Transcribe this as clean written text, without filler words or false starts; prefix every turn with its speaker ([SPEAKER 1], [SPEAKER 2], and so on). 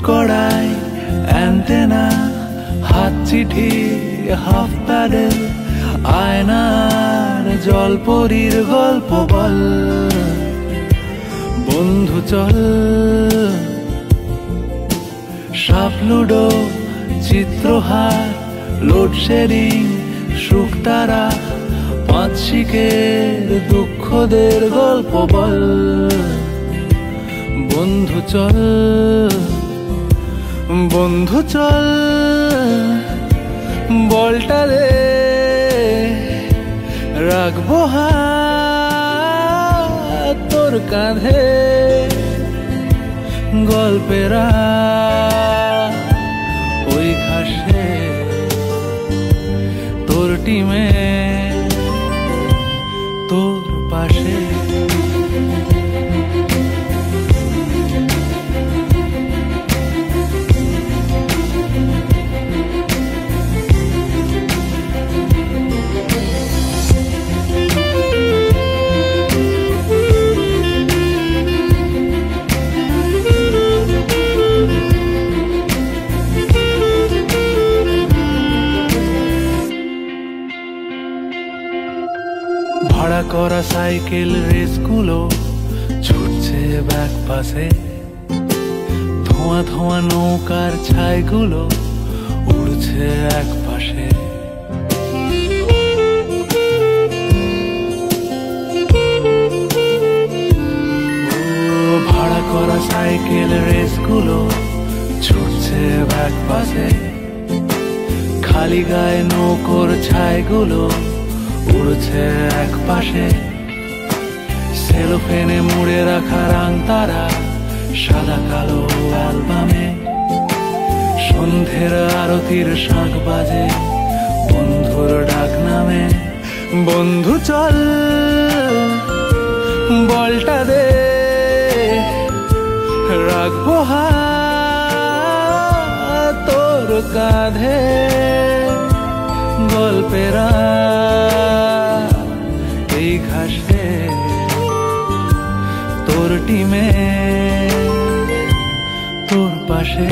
[SPEAKER 1] কড়াই অ্যান্টেনা, হাত চিঠি হাফ প্যাডেল, আয়নার জলপরীর গল্প বল। বন্ধু চল সাপ লুডো, চিত্রহার, লোডশেডিং, শুকতারা, পাঁচ শিকের দুঃখদের গল্প বল। বন্ধু চল, বন্ধু চল, বলটা দে, রাখবো হাত তোর কাঁধে, গল্পেরা ওই ঘাসে তোর টিমে তোর পাশে। ভাড়া করা সাইকেল রেসগুলো ছুটছে ব্যাক পাশে, ধোঁয়া ধোঁয়া নৌকার ছাইগুলো উড়ছে এক পাশে। ভাড়া করা সাইকেল রেসগুলো ছুটছে ব্যাক পাশে, খালি গায়ে নৌকোর ছাইগুলো উড়ছে এক পাশে। সেলোফেনে মুড়ে রাখা রাং তারা সাদা কালো অ্যালবামে, সন্ধ্যের আরতির শাঁখ বাজে বন্ধুর ডাক নামে। বন্ধু চল, বলটা দে, রাখবো হাত তোর কাঁধে, গল্পেরা এই ঘাসে তোর টিমে তোর পাশে।